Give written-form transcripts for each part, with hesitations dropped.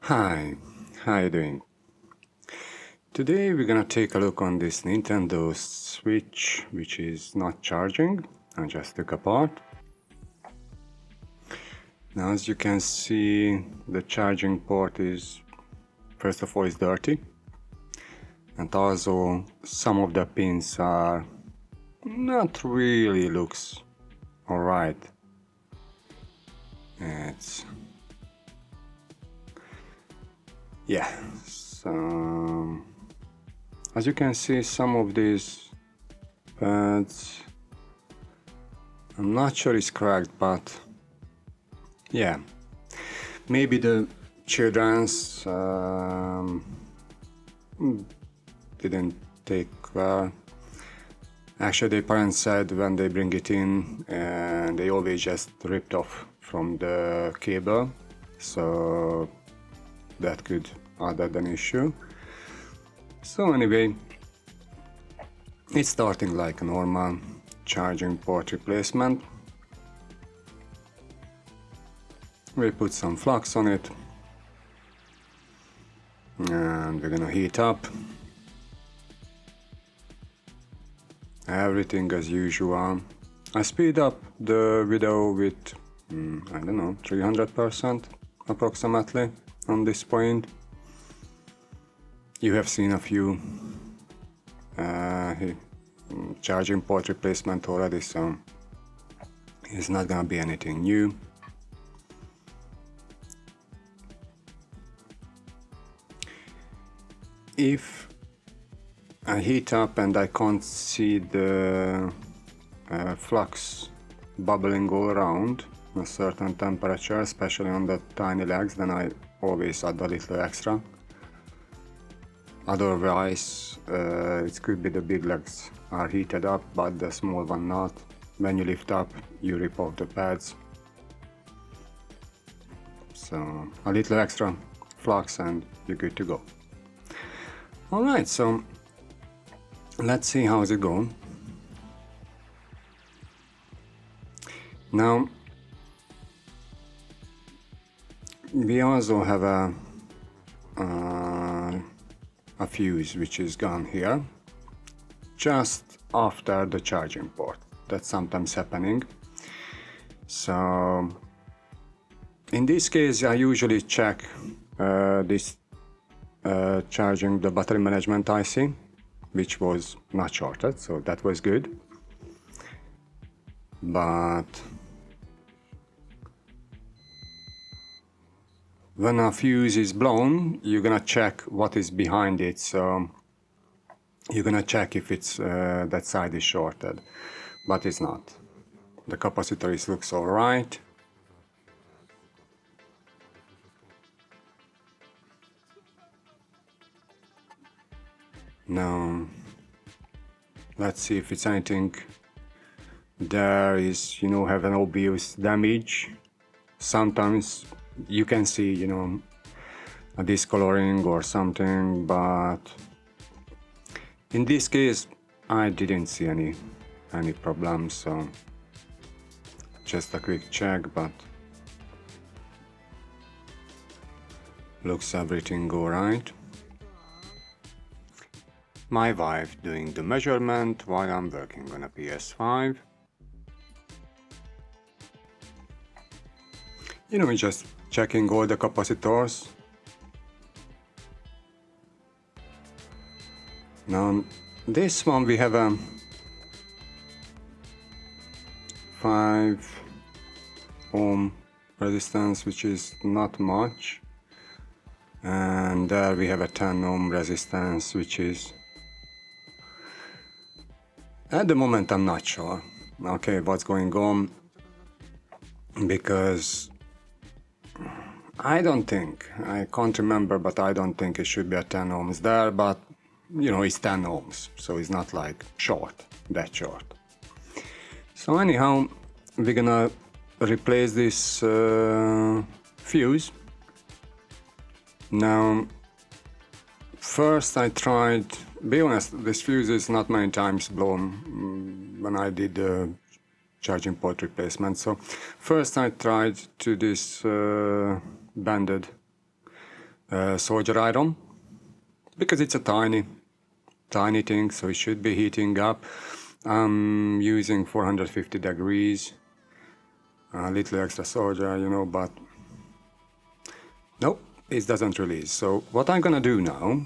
Hi, how you doing? Today we're gonna take a look on this Nintendo Switch, which is not charging. I just took apart. Now, as you can see, the charging port is, first of all, is dirty, and also some of the pins are not really looks alright. It's yeah. So as you can see, some of these pads, I'm not sure it's correct, but yeah, maybe the children's didn't take well. Actually, the parents said when they bring it in, and they always just ripped off from the cable, so that could add an issue. So anyway, it's starting like a normal charging port replacement. We put some flux on it, and we're gonna heat up. Everything as usual. I speed up the video with, I don't know, 300% approximately on this point. You have seen a few charging port replacement already, so it's not gonna be anything new. If I heat up and I can't see the flux bubbling all around a certain temperature, especially on the tiny legs, then I always add a little extra. Otherwise, it could be the big legs are heated up, but the small one not. When you lift up, you rip off the pads. So a little extra flux and you're good to go. Alright, so let's see how's it going. Now, we also have a fuse which is gone here just after the charging port. That's sometimes happening. So in this case, I usually check this charging the battery management IC, which was not shorted, so that was good. But when a fuse is blown, you're gonna check what is behind it. So you're gonna check if it's that side is shorted, but it's not. The capacitor looks all right. Now let's see if it's anything. There is, have an obvious damage. Sometimes you can see, a discoloring or something, but in this case I didn't see any problems, so just a quick check, but looks everything alright. My wife doing the measurement while I'm working on a PS5. Just checking all the capacitors. Now, this one we have a 5 ohm resistance, which is not much. And there we have a 10 ohm resistance, which is, at the moment I'm not sure, okay, what's going on, because I can't remember, but I don't think it should be a 10 ohms there, but it's 10 ohms, so it's not like that short. So anyhow, we're gonna replace this fuse. Now, first I tried, be honest, this fuse is not many times blown when I did the charging port replacement. So first I tried to this banded solder iron, because it's a tiny thing, so it should be heating up. I'm using 450 degrees, a little extra solder, you know, but nope, it doesn't release. So what I'm gonna do now,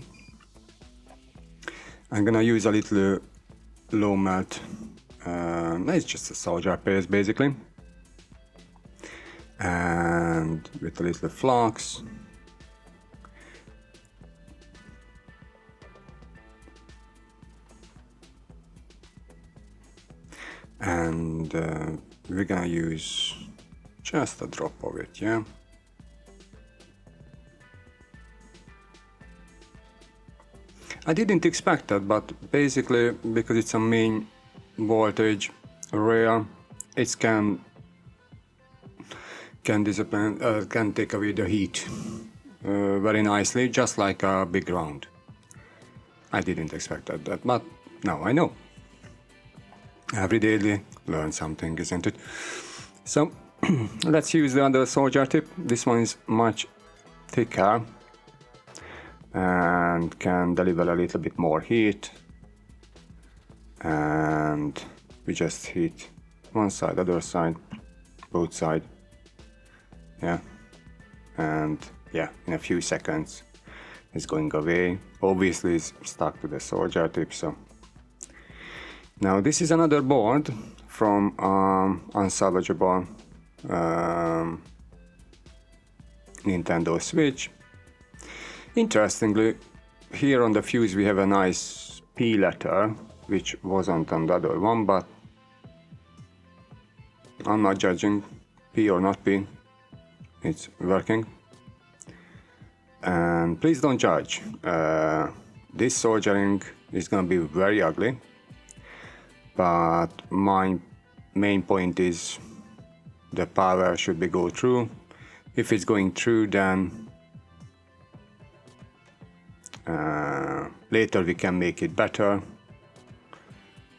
I'm gonna use a little low melt, it's just a solder paste basically, and with a little flux. And we're gonna use just a drop of it, yeah. I didn't expect that, but basically because it's a main voltage array, it can discipline, can take away the heat very nicely, just like a big round. I didn't expect that, but now I know. Every day they learn something, isn't it? So let's use the other solder tip. This one is much thicker and can deliver a little bit more heat. And we just heat one side, other side, both sides. Yeah. And yeah, in a few seconds it's going away. Obviously it's stuck to the solder tip, so. Now this is another board from unsalvageable Nintendo Switch. Interestingly, here on the fuse we have a nice P letter, which wasn't on the other one, but I'm not judging P or not P, it's working. And please don't judge, this soldering is gonna be very ugly. But my main point is the power should be go through. If it's going through, then later we can make it better.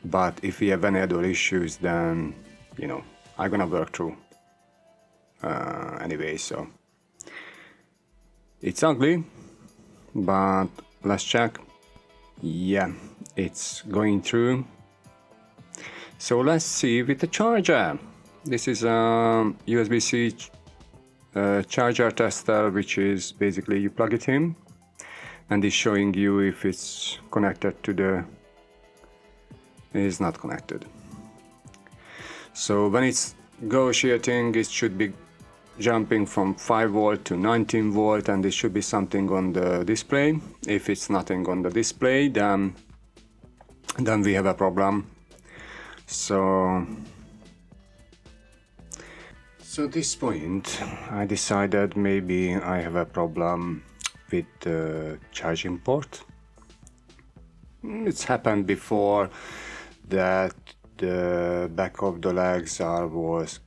But if we have any other issues, then you know I'm gonna work through anyway. So it's ugly, but let's check. Yeah, it's going through. So let's see with the charger. This is a USB-C charger tester, which is basically you plug it in and it's showing you if it's connected to the... It is not connected. So when it's negotiating, it should be jumping from 5 volt to 19 volt, and there should be something on the display. If it's nothing on the display, then we have a problem. So at this point I decided maybe I have a problem with the charging port. It's happened before that the back of the legs was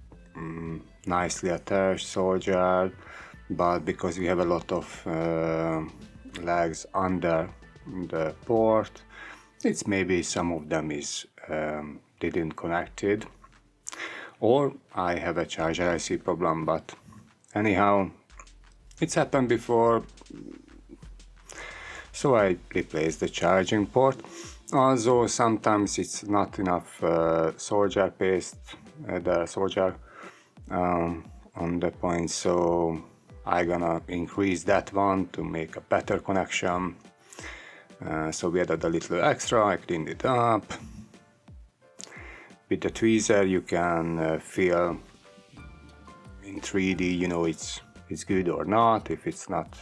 nicely attached, soldered, but because we have a lot of legs under the port, it's maybe some of them is didn't connected, or I have a charger IC problem, but anyhow it's happened before, so I replaced the charging port. Also sometimes it's not enough solder paste, the solder on the point, so I'm gonna increase that one to make a better connection. So we added a little extra, I cleaned it up. With the tweezer you can feel in 3D, you know, it's good or not. If it's not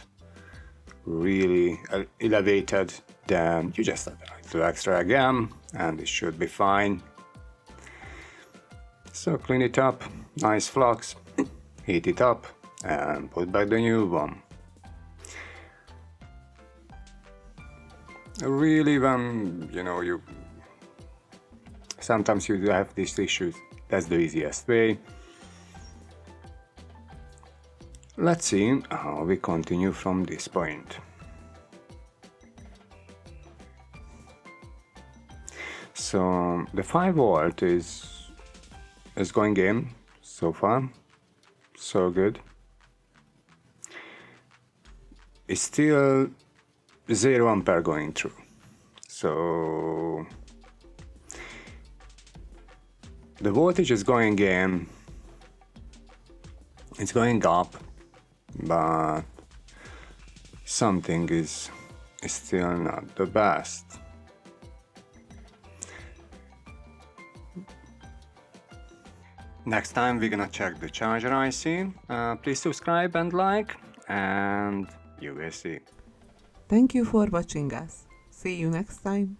really elevated, then you just add a little extra again and it should be fine. So clean it up, nice flux, heat it up and put back the new one. Really, when you know sometimes you have these issues, that's the easiest way. Let's see how we continue from this point. So the 5 volt is going in so far, so good. it's still 0 ampere going through. So the voltage is going in, it's going up, but something is still not the best. Next time we're gonna check the charger IC. Please subscribe and like, and you will see. Thank you for watching us. See you next time.